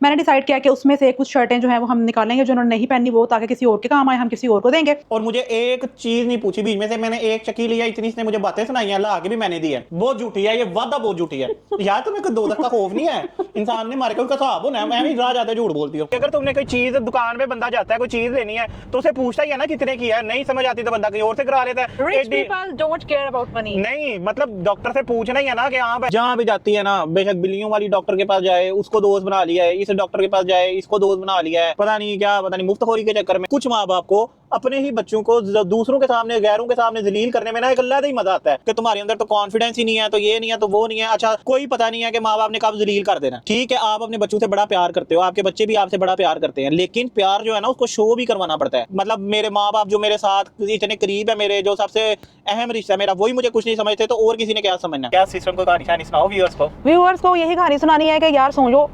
मैंने डिसाइड किया कि उसमें से कुछ शर्टें जो है वो हम निकालेंगे जो उन्होंने नहीं पहनी वो, ताकि किसी और के काम आए, हम किसी और को देंगे। और मुझे एक चीज नहीं पूछी बीच में से, मैंने एक चक्की लिया, इतनी इसने मुझे बातें सुनाई हैं, ला के भी मैंने दी है। बहुत झूठी है ये, वादा बहुत झूठी है यार। तुम्हें कोई दो तक का खौफ नहीं है? इंसान ने मारे का उसका हिसाब होना है। मैं भी राह जाते झूठ बोलती हूँ। अगर तुमने कोई चीज दुकान पे बंदा जाता है कोई चीज लेनी है तो उसे पूछता ही है ना कितने की है, नहीं समझ आती तो बंदा कहीं और से करा लेता है। Rich people don't care about money. नहीं मतलब डॉक्टर से पूछना ही है ना कि हाँ जहाँ भी जाती है ना, बेशक बिल्लियों वाली डॉक्टर के पास जाए उसको दोस्त बना लिया है, इस डॉक्टर के पास जाए इसको दोस्त बना लिया है, पता नहीं क्या, पता नहीं मुफ्तखोरी के चक्कर में। कुछ माँ बाप को अपने ही बच्चों को दूसरों के सामने, गैरों के सामने जलील करने में ना एक अल्लाह ही मजा आता है कि तुम्हारे अंदर तो कॉन्फिडेंस ही नहीं है, तो ये नहीं है, तो वो नहीं है। अच्छा कोई पता नहीं है कि माँ बाप ने कब जलील कर देना। ठीक है आप अपने बच्चों से बड़ा प्यार करते हो, आपके बच्चे भी आपसे बड़ा प्यार करते हैं, लेकिन प्यार जो है ना उसको शो भी करवाना पड़ता है। मतलब मेरे माँ बाप जो मेरे साथ इतने करीब है, मेरे जो सबसे अहम रिश्ता है मेरा, वही मुझे कुछ नहीं समझते तो और किसी ने क्या समझना। क्या सिस्टम को कहानी शानी सुनाओ व्यूअर्स को यही कहानी सुनानी है कि यार सो जाओ।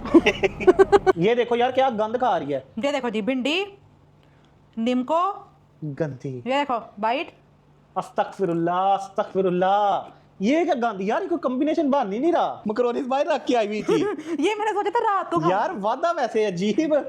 ये देखो यार क्या गंद खा रही है। ये देखो जी, भिंडी, नीमको, गंदी। ये देखो बाइट। अस्तगफिरुल्लाह अस्तगफिरुल्लाह, ये क्या गंद यार, कोई कॉम्बिनेशन बन ही नहीं रहा। मकरोनी बाहर रख के आई हुई थी। ये मैंने सोचा था रात को यार वादा वैसे अजीब,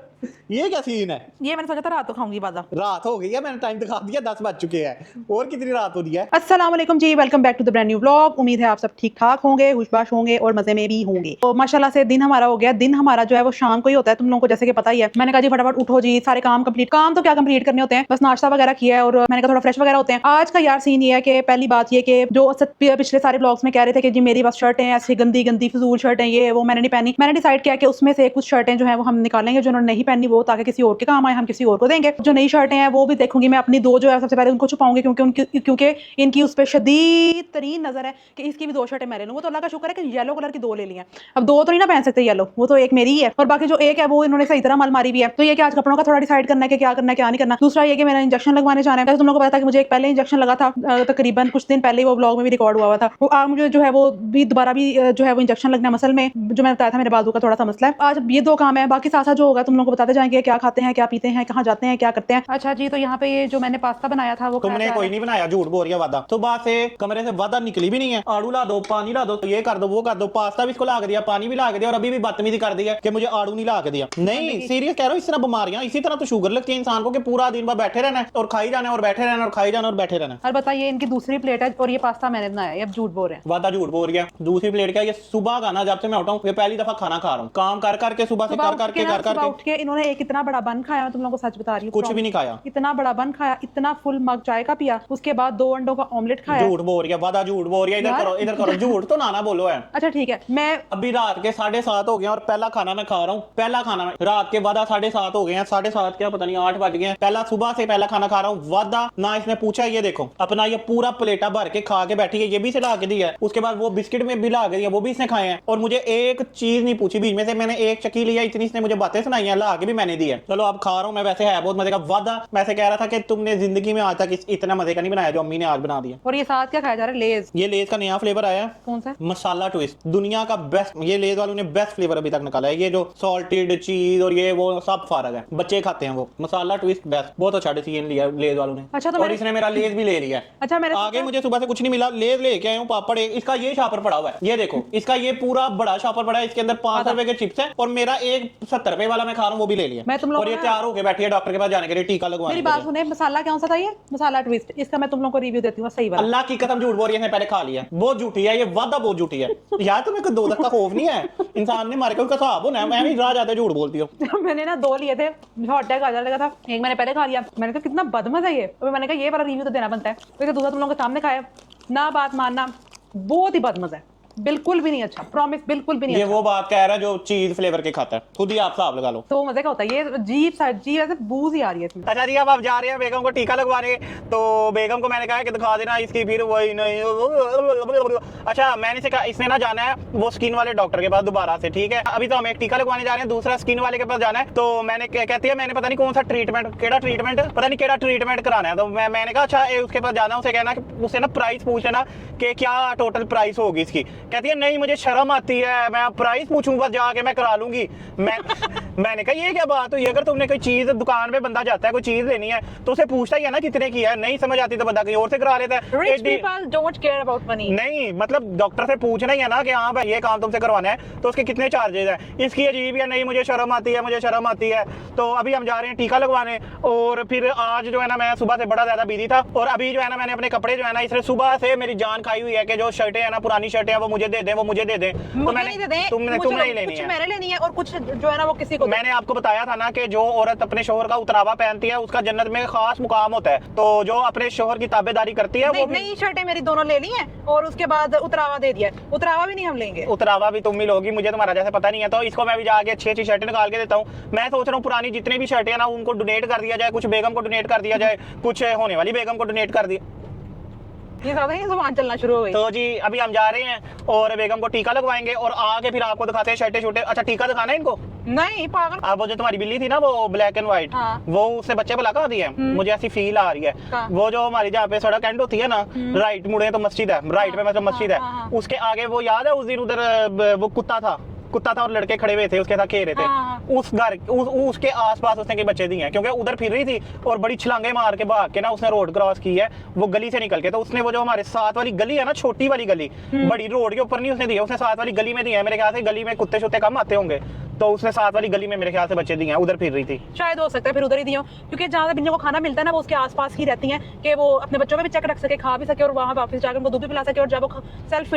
ये क्या सीन है? ये मैंने सोचा था रात को खाऊंगी वादा। रात हो गई है, मैंने टाइम दिखा दिया, 10 बज चुके हैं, और कितनी रात हो रही है। अस्सलाम वालेकुम जी, welcome back to the brand new vlog. उम्मीद है आप सब ठीक ठाक होंगे, खुशबाश होंगे और मजे में भी होंगे। तो माशाल्लाह से दिन हमारा हो गया। दिन हमारा जो है वो शाम को ही होता है, तुम लोगों को जैसे कि पता ही है। मैंने कहा जी फटाफट उठो जी, सारे काम कंप्लीट। काम तो क्या कंप्लीट करने होते हैं, बस नाश्ता वगैरह किया है और मैंने कहा थोड़ा फ्रेश वगैरह होते हैं। आज का यार सीन ये है कि पहली बात ये कि जो पिछले सारे ब्लॉग्स में कह रहे थे कि जी मेरी बस शर्टें ऐसी गंदी गंदी फजूल शर्टें ये वो मैंने नहीं पहनी। मैंने डिसाइड किया कि उसमें से कुछ शर्टें जो है वो हम निकालेंगे जो उन्होंने नहीं पहनी वो, ताकि किसी और के काम आए, हम किसी और को देंगे। जो नई शर्टें हैं वो भी देखूंगी मैं। अपनी दो जो है सबसे पहले उनको छुपाऊंगी क्योंकि इनकी उस पर शदीद तरीन नजर है कि इसकी भी दो शर्टें मैं ले लूँ। वो तो अल्लाह का शुक्र है कि येलो कलर की दो ले ली हैं। अब दो तो नहीं ना पहन सकते येलो, वो तो एक मेरी ही है और बाकी जो एक है वो इन्होंने सही तरह मारी भी है। तो ये कि आज कपड़ों का थोड़ा डिसाइड करना है कि क्या करना है क्या नहीं करना। दूसरा ये कि मेरा इंजेक्शन लगवाने जाना है। तुम लोगों को पता था कि मुझे एक पहले इंजेक्शन लगा था, तकरीबन कुछ दिन पहले वो ब्लॉग में भी रिकॉर्ड हुआ था। वो आज मुझे जो है वो भी दोबारा भी जो है वो इंजेक्शन लगना मसल में, जो मैंने बताया था मेरे बाजू का थोड़ा सा मसला है। आज ये दो काम है, बाकी साथ साथ जो होगा तुम लोगों को बताते जाएंगे क्या खाते हैं क्या पीते हैं, कहाँ जाते हैं क्या करते हैं। अच्छा जी, तो यहाँ पे ये जो मैंने पास्ता बनाया था वो तुमने कोई नहीं बनाया, झूठ बोल रही है। वादा सुबह से कमरे से वादा निकली भी नहीं है। आड़ू ला दो, पानी ला दो, ये कर दो वो कर दो, पास्ता भी इसको ला के दिया, पानी भी ला के दिया और अभी भी बदतमीजी कर दी है कि मुझे आड़ू नहीं ला के दिया। नहीं सीरियस कह रहा हूँ, इस तरह बीमारियां, इसी तरह तो शुगर लगती है इंसान को कि पूरा दिन भर बैठे रहना है और खाई जाना है और बैठे रहना और खाई जाना और बैठे रहना। और बताइए इनकी दूसरी प्लेट है और ये पास्ता मैंने बनाया है। अब झूठ बोल रहे हैं। वादा झूठ बोल रही है। दूसरी प्लेट क्या, ये सुबह का ना, जब से मैं उठा हूँ ये पहली दफा खाना खा रहा हूँ, काम कर करके सुबह से कर करके उठ के इन्होंने एक इतना बड़ा बन खाया। मैं तुम लोगों को सच बता रही हूँ, कुछ भी नहीं खाया। इतना बड़ा बन खाया, इतना फुल मग चाय का पिया, उसके बाद 2 अंडों का ऑमलेट खाया। झूठ बोल रही है, वादा झूठ बोल रही है। इधर करो झूठ तो ना बोलो है। अच्छा ठीक है, मैं अभी रात के 7:30 हो गए और पहला खाना मैं खा रहा हूँ। पहला खाना में रात के वादा 7:30 हो गए हैं, 7:30 क्या पता नहीं 8 बज गए हैं। पहला सुबह से पहला खाना खा रहा हूँ। वादा ना इसने पूछा, ये देखो अपना ये पूरा प्लेटा भर के खा के बैठी है, ये भी से ला के दिया है। उसके बाद वो बिस्किट में भी ला के दिया, वो भी इसने खाए हैं और मुझे एक चीज नहीं पूछी बीच में से। मैंने एक चक्की लिया, इतनी इसने मुझे बातें सुनाई हैं, ला के भी मैंने दी है। चलो अब खा रहा हूँ मैं, वैसे है बहुत मजे का। वादा वैसे कह रहा था कि तुमने जिंदगी में आज तक इतना मजे का नहीं बनाया जो अम्मी ने आज बना दिया। और ये साथ क्या खाया जा रहा है? लेज। ये लेज का नया फ्लेवर आया। कौन सा? मसाला ट्विस्ट, दुनिया का बेस्ट। ये लेज वालों ने बेस्ट फ्लेवर अभी तक निकाला है। ये जो सॉल्टेड चीज और ये वो सब फारग है, बच्चे खाते हैं वो। मसाला ट्विस्ट बेस्ट, बहुत अच्छा डिसीजन लिया लेज वालों ने। अच्छा तो और इसने मेरा लेज भी ले लिया। अच्छा मैंने आगे मुझे सुबह से कुछ नहीं मिला, लेज लेके आया हूँ। पापड़ इसका ये शापर पड़ा हुआ है, ये देखो इसका ये पूरा बड़ा शापर पड़ा है। इसके अंदर 5 रुपए के चिप्स है और मेरा एक 70 रुपए वाला मैं खा रहा हूँ, वो भी ले लिया। मैं तुम लोग और ये तैयार होकर बैठी है डॉक्टर के पास जाने के लिए, टीका लगवाने। मेरी बात सुने, मसाला कौन सा था? ये मसाला ट्विस्ट, इसका मैं तुम लोगों को रिव्यू देती हूँ सही वाला। अल्लाह की कसम झूठ बोल रही है, पहले खा लिया। बहुत झूठी है ये, वादा बहुत झूठी है यार। तुम्हें कोई दो तक का खौफ नहीं है? इंसान ने मारे का उसका हिसाब होना है। मैं भी राह जाते झूठ बोलती हूँ। मैंने ना 2 लिए थे, हॉट अटैक आ जाने लगा था। एक मैंने पहले खा लिया, मैंने कहा कितना बदमजा है ये। अभी मैंने कहा ये वाला रिव्यू तो देना बनता है, फिर दूसरा तुम लोगों के सामने खाया ना, बात मानना बहुत ही बदमजा है, बिल्कुल भी नहीं अच्छा, प्रॉमिस बिल्कुल भी नहीं ये अच्छा। वो बात कह रहा है जो चीज फ्लेवर के खाता है, खुद ही आप हिसाब लगा लो। तो मजे का होता है ये। जीप ऐसे बूज ही आ रही है इसमें। अच्छा जी, अब आप जा रहे हैं बेगम को टीका लगवाने, तो बेगम को मैंने कहा कि दिखा देना इसकी, फिर वही नहीं। अच्छा मैंने से कहा इसने ना जाना है वो स्किन वाले डॉक्टर के पास दोबारा से, ठीक है। अभी तो हम एक टीका लगवाने जा रहे हैं, दूसरा स्किन वाले के पास जाना है। तो मैंने कहती है मैंने पता नहीं कौन सा ट्रीटमेंट, पता नहीं केड़ा ट्रीटमेंट कराना है। तो मैंने कहा अच्छा उसके पास जाना, उसे कहना, उससे ना प्राइस पूछ लेना कि क्या टोटल प्राइस होगी इसकी। कहती है नहीं मुझे शर्म आती है, मैं प्राइस पूछूंगा जाके मैं करा लूंगी। मैंने कहा ये क्या बात हुई, अगर तुमने कोई चीज दुकान पे बंदा जाता है कोई चीज लेनी है तो उसे पूछता ही है ना कितने की है, नहीं समझ आती तो बंदा कहीं और से करा लेता है। Rich people don't care about money. नहीं मतलब डॉक्टर से पूछना ही है ना कि हाँ भाई ये काम तुमसे करवाना है तो उसके कितने चार्जेस हैं। इसकी अजीब है, नहीं मुझे शर्म आती है, मुझे शर्म आती है। तो अभी हम जा रहे हैं टीका लगवाने, और फिर आज जो है ना मैं सुबह से बड़ा ज्यादा बिजी था, और अभी जो है ना मैंने अपने कपड़े जो है ना इसलिए सुबह से मेरी जान खाई हुई है कि जो शर्टें है ना पुरानी शर्टें हैं वो मुझे दे दें, वो मुझे दे दें। तो मैंने तुमने ही लेनी है, मैंने लेनी है, और कुछ जो है ना वो किसी को। मैंने आपको बताया था ना कि जो औरत अपने शोहर का उतरावा पहनती है उसका जन्नत में खास मुकाम होता है। तो जो अपने शोहर की ताबेदारी करती है वो नई शर्टें मेरी दोनों ले ली हैं और उसके बाद उतरावा दे दिया। उतरावा भी नहीं हम लेंगे, उतरावा भी तुम ही लोगी, मुझे तुम्हारा जैसे पता नहीं है। तो इसको मैं भी जाके अच्छी अच्छी शर्टें निकाल के देता हूँ। मैं सोच रहा हूँ पुरानी जितनी भी शर्टें हैं ना उनको डोनेट कर दिया जाए, कुछ बेगम को डोनेट कर दिया जाए, कुछ होने वाली बेगम को डोनेट कर दिया। ये ज्यादा ही जुबान चलना शुरू हो गई। तो जी अभी हम जा रहे हैं और बेगम को टीका लगवाएंगे और आगे फिर आपको दिखाते हैं शर्टें शूटे। अच्छा टीका दिखाना है इनको? नहीं पागल। अब वो जो तुम्हारी बिल्ली थी ना वो ब्लैक एंड व्हाइट, हाँ। वो उसने बच्चे पे लगा दिए। मुझे ऐसी फील आ रही है। हाँ। वो जो हमारी जहाँ पे सड़क एंड होती है ना, राइट मुड़े तो मस्जिद है, राइट पे मतलब मस्जिद है, उसके आगे वो याद है उस दिन उधर वो कुत्ता था और लड़के खड़े हुए थे उसके साथ खेल रहे थे। हाँ। उस घर उसके आसपास उसने के बच्चे दिए हैं, क्योंकि उधर फिर रही थी और बड़ी छलांगे मार के भाग के ना उसने रोड क्रॉस की है वो गली से निकल के। तो उसने वो जो हमारे साथ वाली गली है ना, छोटी वाली गली, बड़ी रोड के ऊपर नहीं उसने दिया, उसने साथ वाली गली में दिया है। मेरे ख्याल से गली में कुत्ते शुत्ते कम आते होंगे, तो उसने साथ वाली गली में मेरे ख्याल से बच्चे दिए हैं, उधर फिर रही थी। शायद हो सकता है फिर उधर ही दियो, क्योंकि जहाँ बिल्लियों को खाना मिलता है ना वो उसके आसपास ही रहती हैं कि वो अपने बच्चों में भी चेक रख सके, खा भी सके, और वहाँ वापस जाकर उनको दूध भी पिला सके, और जब वो सेल्फ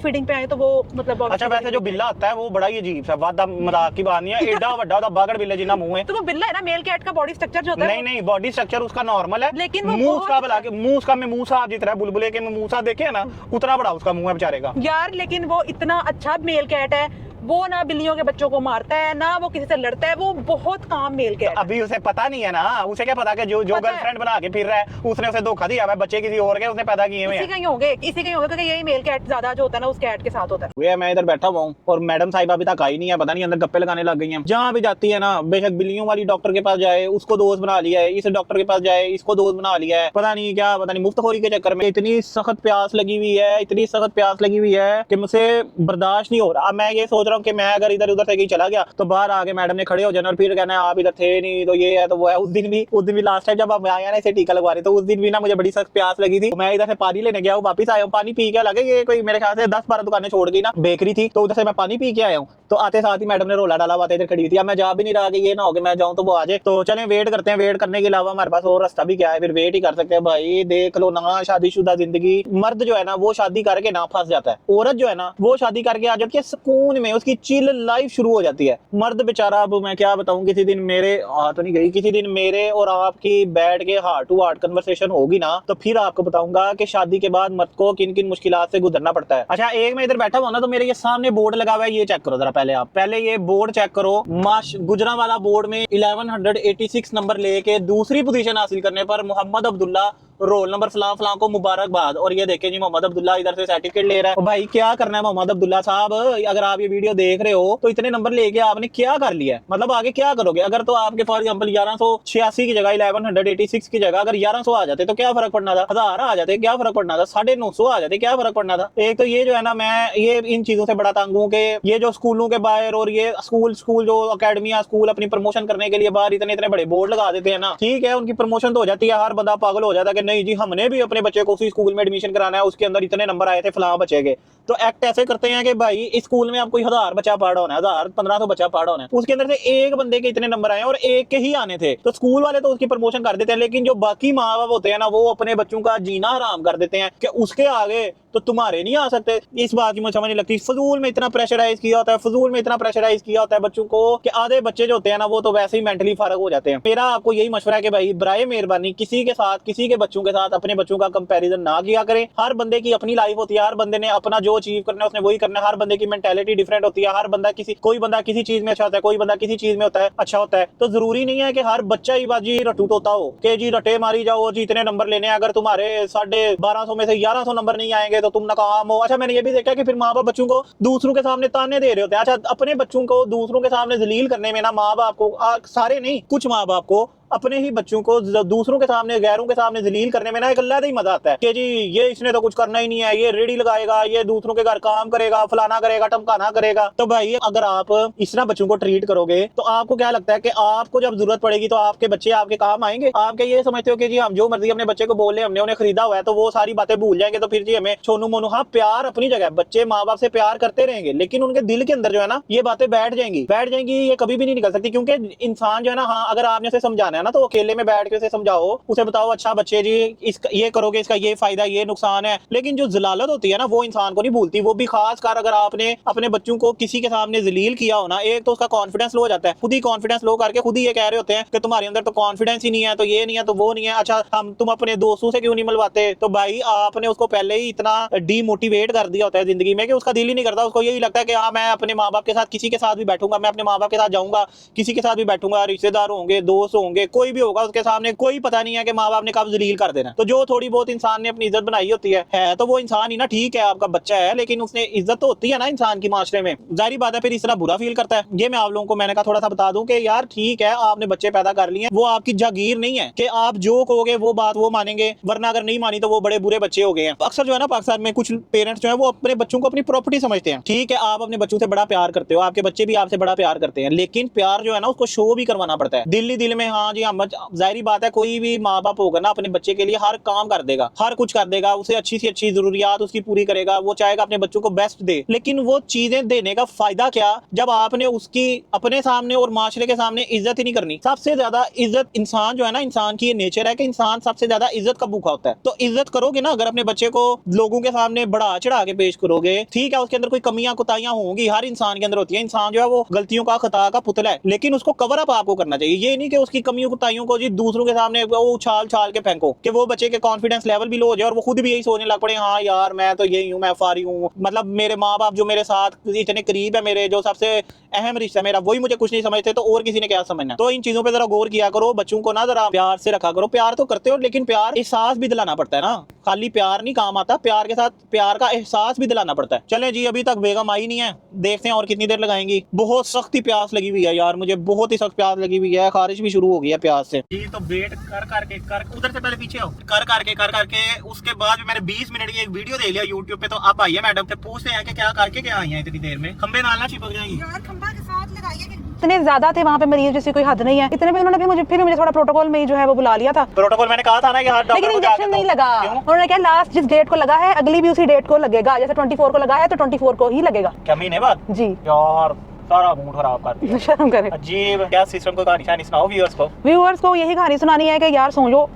फीडिंग पे आए तो वो मतलब। अच्छा वैसे जो बिल्ला आता है वो बड़ा ही अजीब सा, वादा मजाक की बात नहीं है, एडा बड़ा होता बागड़ बिल्ले जितना मुंह है। तो वो बिल्ला है ना, मेल कैट का बॉडी स्ट्रक्चर जो होता है। नहीं बॉडी स्ट्रक्चर उसका नॉर्मल है, लेकिन मुंह उसका बला के मुंह उसका में मुंह साफ जितना बुलबुले के मुंह साफ देखे ना उतना बड़ा उसका मुंह है बेचारे का यार। लेकिन वो इतना अच्छा मेल कैट है, वो ना बिल्लियों के बच्चों को मारता है ना वो किसी से लड़ता है, वो बहुत काम मेल कैट। अभी उसे पता नहीं है ना, उसे क्या पता कि जो गर्लफ्रेंड बना के फिर रहा है उसने उसे धोखा दिया है, बच्चे किसी और के उसने पैदा किए हुए हैं। इसी के ही होंगे क्योंकि यही मेल कैट ज्यादा जो होता है ना उस कैट के साथ होता है। वे मैं इधर बैठा हुआ हूँ और मैडम साहिबा अभी तक आई नहीं है, पता नहीं अंदर गप्पे लगाने लग गई हैं। जहाँ भी जाती है ना बेशक बिल्लियों वाली डॉक्टर के पास जाए उसको दोस्त बना लिया है, इस डॉक्टर के पास जाए इसको दोस्त बना लिया है, पता नहीं क्या, पता नहीं मुफ्तखोरी के चक्कर में इतनी सख्त प्यास लगी हुई है, इतनी सख्त प्यास लगी हुई है कि मुझसे बर्दाश्त नहीं हो रहा। अब मैं ये सोच रहा हूँ कि मैं अगर इधर उधर से कहीं चला गया तो बाहर आके मैडम ने खड़े हो जाना और फिर कहना आप इधर थे नहीं, तो ये है तो वो है। उस दिन भी लास्ट टाइम जब हम आया ना इसे टीका लगवा रहे तो उस दिन भी ना मुझे बड़ी सख्त प्यास लगी थी। मैं इधर से पानी लेने गया हूँ, वापस आया हूँ, पानी पी के लगे ये कोई मेरे ख्याल से 10-12 दुकानें छोड़ गई ना, बेकरी थी, तो उधर से मैं पानी पी के आया हूँ। तो आते साथ ही मैडम ने रोला डाला, बातें इधर खड़ी थी। अब मैं जा भी नहीं रहा कि ये ना हो कि मैं जाऊँ तो वो आ जाए। तो चलें वेट करते हैं, वेट करने के अलावा हमारे पास और रास्ता भी क्या है, फिर वेट ही कर सकते हैं भाई। देख लो ना शादीशुदा जिंदगी, मर्द जो है ना वो शादी करके ना फंस जाता है, औरत जो है ना वो शादी करके आ जाती है सुकून में, उसकी चिल लाइफ शुरू हो जाती है। मर्द बेचारा, अब मैं क्या बताऊं, किसी दिन मेरे तो नहीं गई, किसी दिन मेरे और आपकी बैठ के हार्ट टू हार्ट कन्वर्सेशन होगी ना तो फिर आपको बताऊंगा कि शादी के बाद मर्द को किन किन मुश्किलात से गुजरना पड़ता है। अच्छा एक मैं इधर बैठा हुआ ना तो मेरे ये सामने बोर्ड लगा हुआ है, ये चेक करो जरा पहले आप, पहले ये बोर्ड चेक करो। गुजरांवाला बोर्ड में 1186 नंबर लेके दूसरी पोजीशन हासिल करने पर मोहम्मद अब्दुल्ला रोल नंबर फलां फलां को मुबारकबाद। और ये देखें जी मोहम्मद अब्दुल्ला इधर से सर्टिफिकेट ले रहा है। भाई क्या करना है मोहम्मद अब्दुल्ला साहब, अगर आप ये वीडियो देख रहे हो तो इतने नंबर लेके आपने क्या कर लिया है, मतलब आगे क्या करोगे? अगर तो आपके फॉर एग्जांपल 1186 की जगह 1186 की जगह अगर 1100 आ जाते तो क्या फर्क पड़ना था, 1000 आ जाते क्या फर्क पड़ना था, 950 आ जाते क्या फर्क पड़ना था। एक तो ये जो है ना मैं ये इन चीजों से बड़ा तंग हूं कि ये जो स्कूलों के बाहर और ये स्कूल जो अकेडमियां स्कूल अपनी प्रमोशन करने के लिए बाहर इतने इतने बड़े बोर्ड लगा देते हैं ना, ठीक है उनकी प्रमोशन तो हो जाती है, हर बंदा पागल हो जाता है कि नहीं जी हमने भी अपने बच्चे को उसी स्कूल में एडमिशन कराना है, उसके अंदर इतने नंबर आए थे फलां बच्चे के। तो एक्ट ऐसे करते हैं कि भाई इस स्कूल में आप कोई 1000 बच्चा पढ़ होना है, 1000-1500 बच्चा पढ़ होना है, उसके अंदर से एक बंदे के इतने नंबर आए और एक के ही आने थे, तो स्कूल वाले तो उसकी प्रमोशन कर देते हैं। लेकिन जो बाकी माँ बाप होते हैं ना वो अपने बच्चों का जीना हराम कर देते हैं कि उसके आगे तो तुम्हारे नहीं आ सकते। इस बात की मुझे समझ नहीं लगती, फजूल में इतना प्रेशराइज किया होता है, फजूल में इतना प्रेशराइज किया होता है बच्चों को कि आधे बच्चे जो होते हैं ना वो तो वैसे ही मेंटली फारग हो जाते हैं। मेरा आपको यही मशवरा है कि भाई बराए मेहरबानी किसी के साथ, किसी के बच्चों के साथ अपने बच्चों का कंपैरिजन ना किया करें। हर बंदे की अपनी लाइफ होती है, हर बंदे ने अपना जो अचीव करना है उसने वही करना है, हर बंदे की मेंटालिटी डिफरेंट होती है, हर बंदा कोई बंदा किसी चीज में अच्छा होता है, कोई बंदा किसी चीज में होता है अच्छा होता है। तो जरूरी नहीं है कि हर बच्चा ही बाजी रटू तोता हो कि जी रटे मारी जाओ और जी इतने नंबर लेने, अगर तुम्हारे 1250 में से 1100 नंबर नहीं आएंगे तो तुम नाकाम हो। अच्छा मैंने ये भी देखा कि फिर माँ बाप बच्चों को दूसरों के सामने ताने दे रहे होते हैं। अच्छा अपने बच्चों को दूसरों के सामने जलील करने में ना माँ बाप को सारे नहीं कुछ माँ बाप को अपने ही बच्चों को दूसरों के सामने, गैरों के सामने जलील करने में ना एक अलग ही मजा आता है कि जी ये इसने तो कुछ करना ही नहीं है, ये रेडी लगाएगा, ये दूसरों के घर काम करेगा, फलाना करेगा, टमकाना करेगा। तो भाई अगर आप इस तरह बच्चों को ट्रीट करोगे तो आपको क्या लगता है कि आपको जब जरूरत पड़ेगी तो आपके बच्चे आपके काम आएंगे? आपके ये समझते हो कि जी हम जो मर्जी अपने बच्चे को बोल ले, हमने उन्हें खरीदा हुआ है तो वो सारी बातें भूल जाएंगे, तो फिर जी हमें छोनू मोनू। हाँ, प्यार अपनी जगह, बच्चे माँ बाप से प्यार करते रहेंगे, लेकिन उनके दिल के अंदर जो है ना ये बातें बैठ जाएंगी, ये कभी भी नहीं निकल सकती। क्योंकि इंसान जो है ना, हाँ अगर आपने उसे समझाना है ना तो अकेले में बैठ के उसे समझाओ, उसे बताओ अच्छा बच्चे जी इसका ये करोगे, इसका ये फायदा, ये नुकसान है। लेकिन जो जलालत होती है ना वो इंसान को नहीं भूलती। वो भी खास कर अगर आपने अपने बच्चों को किसी के सामने जलील किया हो ना, एक तो उसका कॉन्फिडेंस लो हो जाता है, खुद ही कॉन्फिडेंस लो करके खुद ही ये कह रहे होते हैं कि तुम्हारे अंदर तो कॉन्फिडेंस ही नहीं है, तो ये नहीं है, तो वो नहीं है, अच्छा तुम अपने दोस्तों से क्यों नहीं मिलवाते? तो भाई आपने उसको पहले ही इतना डीमोटिवेट कर दिया होता है जिंदगी में कि उसका दिल ही नहीं करता। उसको यही लगता है कि हाँ मैं अपने माँ बाप के साथ किसी के साथ भी बैठूंगा, मैं अपने माँ बाप के साथ जाऊंगा, किसी के साथ भी बैठूंगा, रिश्तेदार होंगे, दोस्त होंगे, कोई भी होगा, उसके सामने कोई पता नहीं है कि माँ बाप ने कब जलील कर देना। तो जो थोड़ी बहुत इंसान ने अपनी इज्जत बनाई होती है तो वो इंसान ही ना, ठीक है आपका बच्चा है लेकिन उसने इज्जत तो होती है ना इंसान की माशरे में, जाहिर बात है फिर इस तरह बुरा फील करता है। ये मैं आप लोगों को मैंने कहा थोड़ा सा बता दूं कि यार ठीक है आपने बच्चे पैदा कर लिए हैं, वो आपकी जागीर नहीं है कि आप जो कहोगे वो बात वो मानेंगे, वरना अगर नहीं मानी तो वो बड़े बुरे बच्चे हो गए हैं। अक्सर जो है ना पाकिस्तान में कुछ पेरेंट्स जो है वो अपने बच्चों को अपनी प्रॉपर्टी समझते हैं। ठीक है आप अपने बच्चों से बड़ा प्यार करते हो, आपके बच्चे भी आपसे बड़ा प्यार करते हैं, लेकिन प्यार जो है ना उसको शो भी करवाना पड़ता है, दिल ही दिल में। हाँ जी हम, जाहिर बात है कोई भी माँ बाप होगा ना अपने बच्चे के लिए हर काम कर देगा, हर कुछ कर देगा, उसे अच्छी से अच्छी जरूरियात उसकी पूरी करेगा, वो चाहेगा अपने बच्चों को बेस्ट दे। लेकिन वो चीजें देने का फायदा क्या जब आपने उसकी अपने सामने और माशरे के सामने इज्जत ही नहीं करनी। सबसे ज्यादा इज्जत इंसान जो है ना, इंसान की ये नेचर है कि इंसान सबसे ज्यादा इज्जत का भूखा होता है। तो इज्जत करोगे ना अगर अपने बच्चे को लोगों के सामने बढ़ा चढ़ा के पेश करोगे, ठीक है उसके अंदर कोई कमियां कुताहियां होंगी, हर इंसान के अंदर होती है, इंसान जो है वो गलतियों का खता का पुतला है, लेकिन उसको कवर अप आपको करना चाहिए। ये नहीं कि उसकी कमियों कुताहियों को जी दूसरों के सामने वो उछाल छाल के फेंको कि वो बच्चे के कॉन्फिडेंस लेवल भी लो हो जाए और वो खुद भी यही सोचने लग पड़े हाँ यार मैं तो यही हूँ, मैं फारी हूँ, मतलब मेरे माँ बाप जो मेरे साथ इतने करीब है, मेरे जो सबसे अहम रिश्ता है मेरा, वही मुझे कुछ नहीं समझते तो और किसी ने क्या समझना। तो इन चीजों पे जरा गौर किया करो, बच्चों को ना जरा प्यार से रखा करो। प्यार तो करते हो लेकिन प्यार एहसास भी दिलाना पड़ता है ना, खाली प्यार नहीं काम आता, प्यार के साथ प्यार का एहसास भी दिलाना पड़ता है। चले जी अभी तक बेगम आई नहीं है, देखते हैं और कितनी देर लगाएंगी। बहुत सख्त ही प्यास लगी हुई है यार, मुझे बहुत ही सख्त प्यास लगी हुई है, खारिश भी शुरू हो गई है प्यास से जी। तो वेट कर करके उधर से पहले पीछे आओ, कर करके उसके बाद मैंने 20 मिनट की एक वीडियो दे लिया यूट्यूब पे। तो आप आइए मैडम से पूछते हैं कि क्या करके क्या आई है इतनी देर में, खंबे नालना चिपक जाएंगी यार, खंबा के साथ लगाइए। इतने ज्यादा थे वहाँ पे मरीज जैसे कोई हद नहीं है, इतने में उन्होंने मुझे थोड़ा प्रोटोकॉल में ही जो है वो बुला लिया था। प्रोटोकॉल मैंने कहा था ना कि हर लेकिन इंजेक्शन नहीं लगा, उन्होंने कहा लास्ट जिस डेट को लगा है अगली भी उसी डेट को लगेगा, जैसे 24 को लगा है तो 24 को ही लगेगा। क्या महीने बाद जी यार, सारा मूड खराब कर दिया। शर्म करे, अजीब। क्या सिस्टम को कहानी शानी सुनाओ व्यूअर्स को यही कहानी सुनानी है कि यार सो जो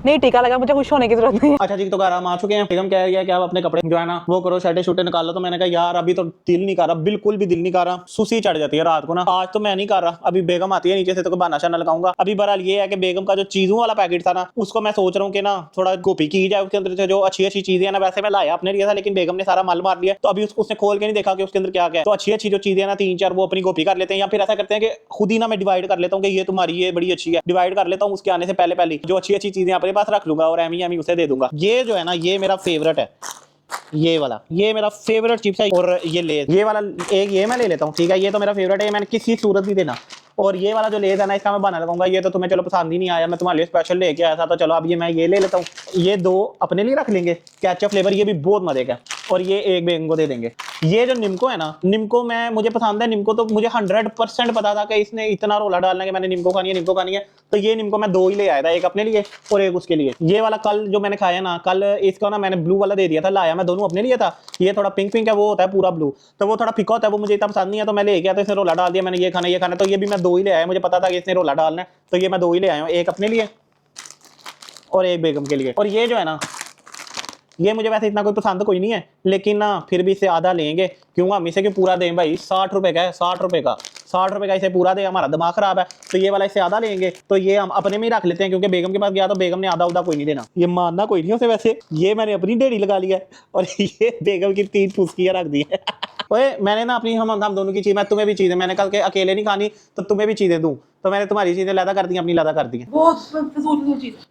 नहीं टीका लगा, मुझे खुश होने की जरूरत नहीं। अच्छा जी तो घर हम आ चुके हैं, बेगम कह रही है कि आप अपने कपड़े जो है ना वो करो, शर्टे शूटे निकाल लो। तो मैंने कहा यार अभी तो दिल नहीं कर रहा, बिल्कुल भी दिल नहीं कर रहा, सुसी चढ़ जाती है रात को ना। आज तो मैं नहीं कर रहा, अभी बेगम आती है नीचे से तो बहाना शाना लगाऊंगा। अभी बहरहाल ये है कि बेगम का जो चीजों वाला पैकेट था ना उसको मैं सोच रहा हूँ कि ना थोड़ा कॉपी की जाए, उसके अंदर से जो अच्छी अच्छी चीजें ना, वैसे मैं लाया अपने लिए था लेकिन बेगम ने सारा माल मार लिया, तो अभी उसने खोल के नहीं देखा कि उसके अंदर क्या क्या है। तो अच्छी अच्छी जो चीजें ना 3-4 वो अपनी कॉपी कर लेते हैं, या फिर ऐसा करते हैं कि खुद ही ना मैं डिवाइड कर लेता हूँ कि ये तुम्हारी ये बड़ी अच्छी है, डिवाइड कर लेता हूँ, उसके आने से पहले जो अच्छी अच्छी चीजें अपने पास रख लूंगा और एमी उसे दे दूंगा। ये जो है ना ये मेरा फेवरेट है, ये वाला, ये मेरा फेवरेट चिप्स है। और ये लेज, ये वाला एक ये मैं ले लेता हूँ, ठीक है, ये तो मेरा फेवरेट है, मैंने किसी सूरत नहीं देना। और ये वाला जो लेज है ना इसका मैं बना लगाऊंगा, ये तो तुम्हें चलो पसंद ही नहीं आया, मैं तुम्हारे लिए स्पेशल लेके आया था, तो चलो अब ये मैं ये ले लेता हूँ। ये 2 अपने लिए रख लेंगे केचप फ्लेवर, ये भी बहुत मजे का, और ये एक बेगम को दे देंगे। ये जो निम्को है ना, निम्को मुझे पसंद है निम्को, तो मुझे 100% पता था कि इसने इतना रोला डालना है कि मैंने निम्को खानी है, तो ये निम्को मैं 2 ही ले आया था, एक अपने लिए और एक उसके लिए। ये वाला कल जो मैंने खाया ना, कल इसका ना मैंने ब्लू वाला दे दिया था, लाया मैं दोनों अपने लिए था। ये थोड़ा पिंक है, वो होता है पूरा ब्लू, तो वो थोड़ा फिका होता है, वो मुझे इतना पसंद नहीं है, तो मैं ले गया, तो इसने रोला डाल दिया, मैंने ये खाना, तो ये भी मैं 2 ही ले आया, मुझे पता था कि इसने रोला डालना है, तो ये मैं 2 ही ले आया हूँ, एक अपने लिए और एक बेगम के लिए। और ये जो है ना ये मुझे वैसे इतना कोई पसंद कोई नहीं है, लेकिन ना फिर भी इसे आधा लेंगे, क्यों हम इसे क्यों पूरा दें भाई, 60 रुपए का है, 60 रुपए का इसे पूरा दे, हमारा दिमाग खराब है, तो ये वाला इसे आधा लेंगे। तो ये हम अपने में ही रख लेते हैं, क्योंकि बेगम के पास गया तो बेगम ने आधा कोई नहीं देना, ये मानना कोई नहीं उसे। वैसे ये मैंने अपनी ढेरी लगा लिया है और ये बेगम की 3 फुसकियां रख दी है। ओए मैंने ना अपनी हम दोनों की चीज, मैं तुम्हें भी चीजें, मैंने कल के अकेले नहीं खानी तो तुम्हें भी चीजें दूं, तो मैंने तुम्हारी चीजें लदा कर दी, अपनी लदा कर दी है।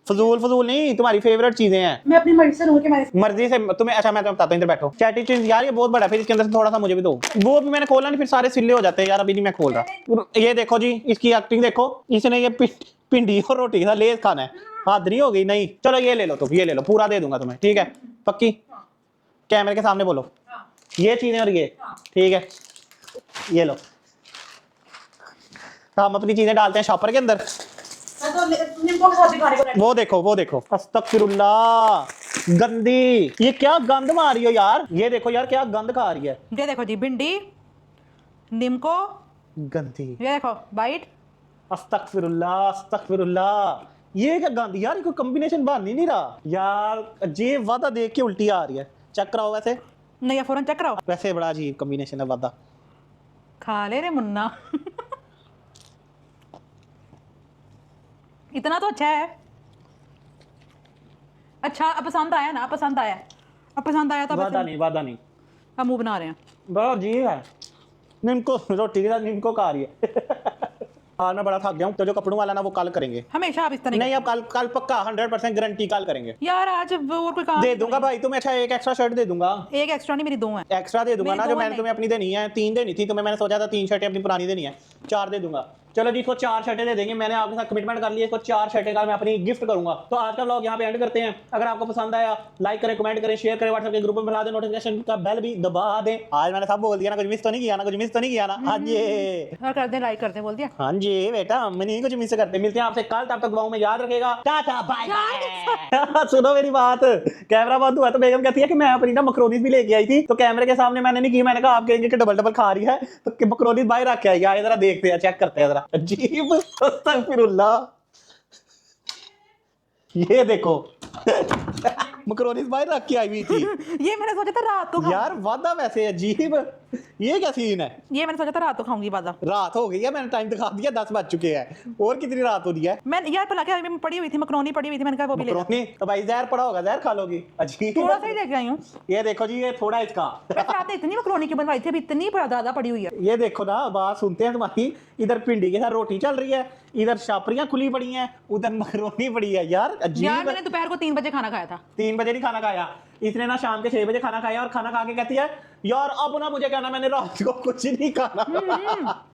फजूल नहीं, तुम्हारी फेवरेट चीजें हैं, मैं अपनी मर्जी से तुम्हें। अच्छा मैं तो बताता हूँ, इधर बैठो। चैटी चीज यार ये बहुत बड़ा, फिर इसके अंदर से थोड़ा सा मुझे भी दो। वो भी मैंने खोला नहीं, फिर सारे सिले हो जाते हैं यार, अभी नहीं मैं खोल रहा। ये देखो जी इसकी एक्टिंग देखो, इसने ये भिंडी और रोटी के साथ लेस खाना है, हद नहीं हो गई? नहीं, चलो ये ले लो तुम, ये ले लो, पूरा दे दूंगा तुम्हें, ठीक है? पक्की? कैमरे के सामने बोलो ये चीजें और ये, ठीक है? ये लो, तो हम अपनी चीजें डालते हैं शॉपर के अंदर। वो देखो अस्तगफिरुल्लाह, गंदी, ये क्या गंद मार रही हो यार? ये देखो यार क्या गंद खा रही है। ये देखो जी, भिंडी, नीमको, गंदी, ये देखो बाइट। अस्तगफिरुल्लाह अस्तगफिरुल्लाह, ये क्या गंद यार, कोई कॉम्बिनेशन बन ही नहीं रहा यार। ये वादा देख के उल्टी आ रही है, चेक कराओ। वैसे नहीं, फौरन चेक कराओ। वैसे बड़ा अजीब कॉम्बिनेशन है वादा। खा ले रे मुन्ना। इतना तो अच्छा है। अच्छा, अब पसंद आया ना? पसंद आया, अब पसंद आया तो वादा नहीं अब मुंह बना रहे हैं। बड़ा अजीब है। निम्को रोटी के साथ निम्को खा रही है। आज मैं बड़ा थक गया हूँ, तो जो कपड़ों वाला ना वो कल करेंगे। हमेशा आप इस तरह नहीं, अब कल पक्का 100% गारंटी कल करेंगे यार। आज और कोई काम दे दूंगा भाई तुम्हें। अच्छा, एक एक्स्ट्रा शर्ट दे दूंगा। एक एक्स्ट्रा नहीं, मेरी 2 है। एक्स्ट्रा दे दूंगा मेरी ना, दो जो है मैंने तुम्हें अपनी देनी है। 3 देनी थी तुम्हें, मैंने सोचा था 3 शर्टें अपनी पुरानी देनी है, 4 दे दूंगा। चलो जी, इसको 4 शर्टें दे देंगे। मैंने आपके साथ कमिटमेंट कर लिया, इसको 4 शर्टें का मैं अपनी गिफ्ट करूंगा। तो आज का व्लॉग यहाँ पे एंड करते हैं। अगर आपको पसंद आया लाइक करें, कमेंट करें, शेयर करें, व्हाट्सएप के ग्रुप में मिला दें, नोटिफिकेशन का बेल भी दबा दें। आज मैंने सब बोल दिया ना, कुछ मिस तो नहीं किया ना? हाँ जी, और कर दे, लाइक कर दे, बोल दिया। हाँ जी बेटा, हम नहीं कुछ मिस करते। मिलते हैं आपसे कल, तब तक दुआओं में याद रखेगा। Ta-ta bye bye. सुनो मेरी बात, कैमरा बंद हुआ तो बेगम कहती है कि मैं अपनी ना मकरोनीज भी लेके आई थी, तो कैमरे के सामने मैंने नहीं की। मैंने कहा आप कहेंगे कि डबल खा रही है, तो मकरोनीज बाहर रख के आई। आए जरा देखते हैं, चेक करते हैं जरा। अजीब, अस्तगफिरुल्लाह, ये देखो। मकरोनीज बाहर रख के आई हुई थी। ये मैंने सोचा था रात को यार वादा वैसे अजीब, ये क्या सीन है? ये मैंने सोचा था रात को खाऊंगी बादा। रात हो गई है, मैंने टाइम दिखा दिया, 10 बज चुके हैं। और कितनी रात हो रही है? मैं यार पला के मैं पड़ी हुई थी, मकरोनी पड़ी हुई थी, मैंने कहा वो भी ले लो। मकरोनी तो भाई जहर पड़ा होगा, जहर खा लोगी। अजीब, थोड़ा सा ही लेके आई हूँ। ये देखो जी, ये थोड़ा इसका। वैसे आपने इतनी मकरोनी की बनवाई थी, अभी इतनी ज्यादा पड़ी हुई है। ये देखो ना, बात सुनते हैं तुम्हारी। इधर भिंडी के साथ रोटी चल रही है, इधर शापरियां खुली पड़ी हैं, उधर मकरोनी पड़ी है। यार यार अजीब। मैंने दोपहर को 3 बजे खाना खाया था। 3 बजे नहीं खाना खाया, इसने ना शाम के 6 बजे खाना खाया, और खाना खा के कहती है यार अब ना मुझे कहना मैंने रात को कुछ नहीं खाना।